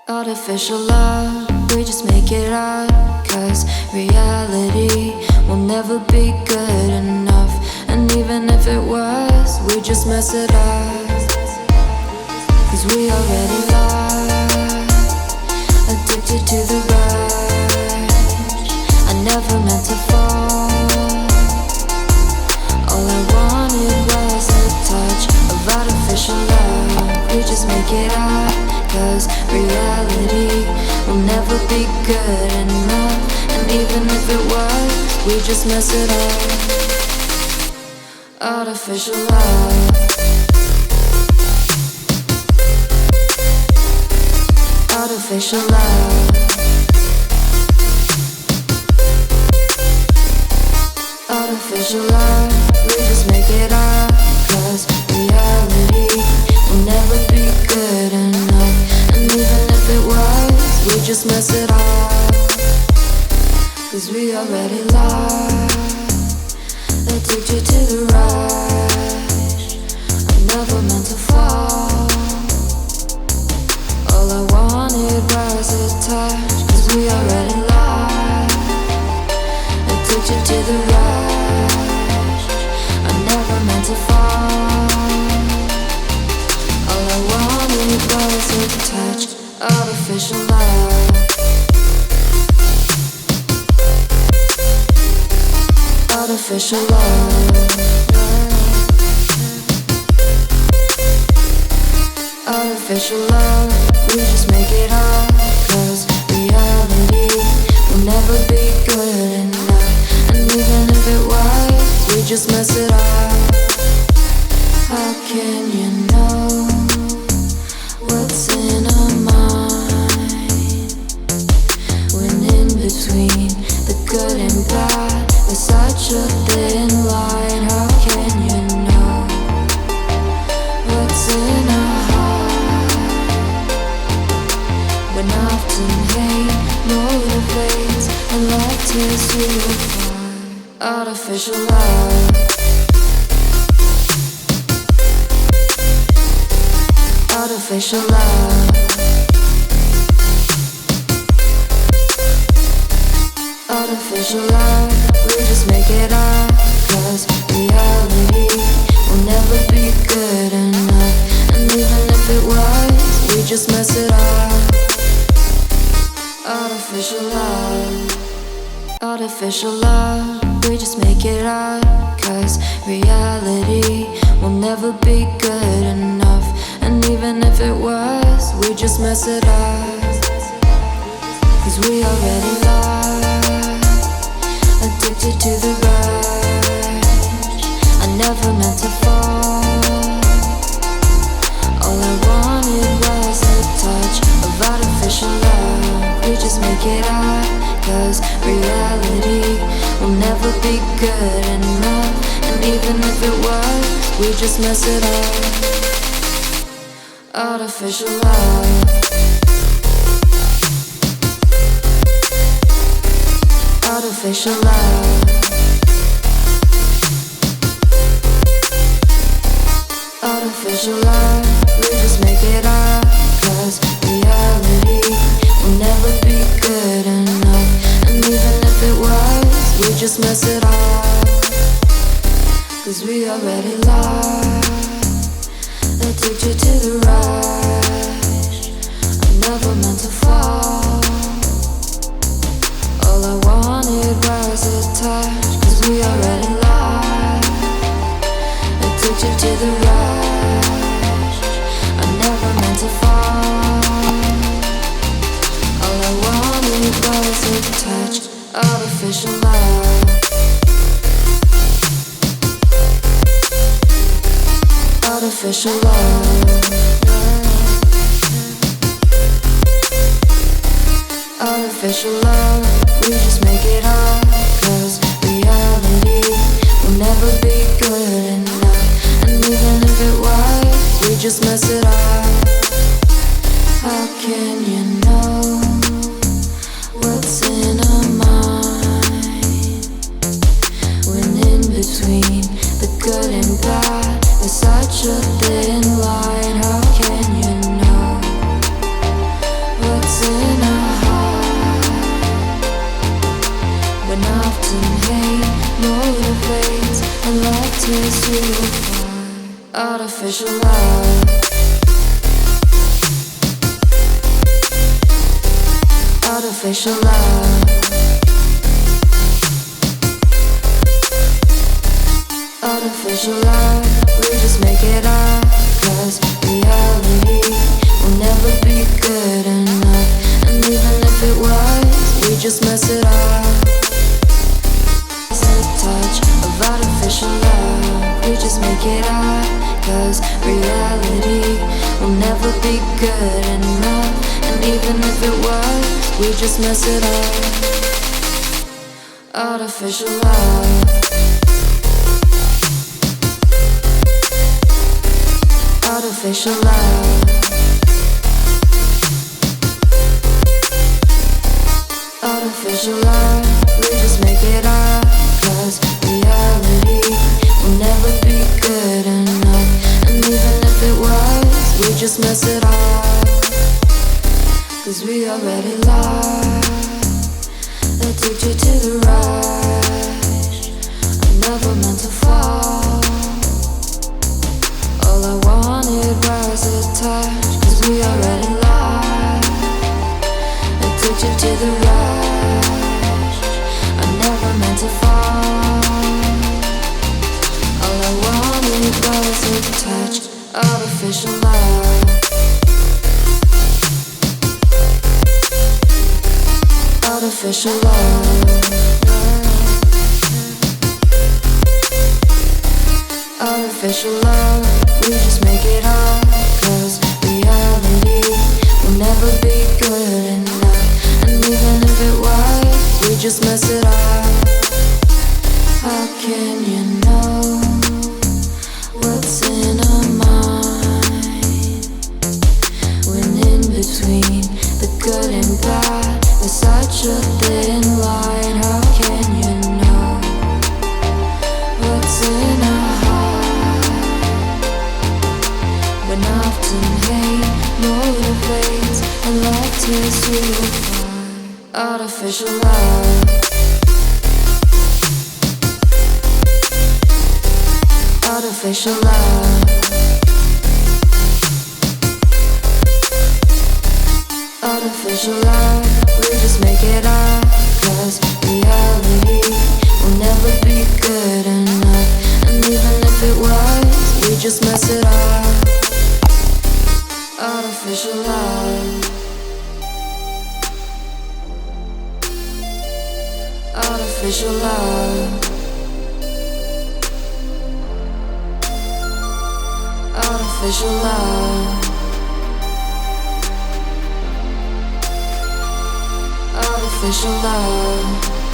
Artificial love, we just make it up. Cause reality will never be good enough. And even if it was, we just mess it up. Cause we already lost, addicted to the rush. I never meant to fall. All I wanted was a touch of artificial love. We just make it up. Cause reality will never be good enough. And even if it was, we just mess it up. Artificial love. Artificial love. Artificial love. We just make it up. Cause reality will never be good enough. And even if it was, we just mess it up. Cause we already lost, addicted to the rush. I never meant to fall. All I wanted was a touch. Cause we already lost, addicted to the rush. I never meant to fall. All I wanted was a touch. Artificial love. Artificial love. Artificial love. We just make it up. Cause reality will never be good enough. And even if it was, we just mess it up. How can you know what's in our mind? When in between the good and bad, there's such a thin line. How can you know what's in our heart? When often hate motivates and love tears you apart. Artificial love. Artificial love. Artificial love. We just make it up. Cause reality will never be good enough. And even if it was, we just mess it up. Artificial love. Artificial love. We just make it up. Cause reality will never be good enough. And even if it was, we just mess it up. Cause we already lost, addicted to the rush. I never meant to fall. All I wanted was a touch of artificial love. We just make it up. Cause reality will never be good enough. And even if it was, we just mess it up. Artificial love. Artificial love. Artificial love. We just make it up. Cause reality will never be good enough. And even if it was, we just mess it up. Cause we already lost, addicted to the rush. I never meant to fall. All I wanted was a touch. Cause we already lost, addicted to the rush. I never meant to fall. All I wanted was a touch. Artificial love. Artificial love. Artificial love. We just make it up. Cause reality will never be good enough. And even if it was, we just mess it up. How can you know what's in our mind? When in between the good and bad, there's such a thin line. How can you know artificial love. Artificial love. Artificial love. We just make it up, 'cause reality will never be good enough. And even if it was, we just mess it up. It's a touch of artificial love. We just make it up, 'cause reality will never be good enough. And even if it was, we just mess it up. Artificial love. Artificial love. Artificial love. We just make it up, 'cause reality will never be good enough. And even if it was, we just mess it up. 'Cause we already lost. That took you to the rush. I never meant to fall. All I wanted was a touch. 'Cause we already lost. That took you to the rush. I never meant to fall. All I wanted was a touch. Artificial love. Artificial love. Artificial love. We just make it up, 'cause reality will never be good enough. And even if it was, we just mess it up. How can you know what's in our mind, when in between the good and bad there's such a thin line? How can you know what's in our heart, when often hate motivates and love tears you apart? Artificial love. Artificial love. Artificial love. We just make it up, 'cause reality will never be good enough. And even if it was, we just mess it up. Artificial love. Artificial love. Artificial love. Artificial love.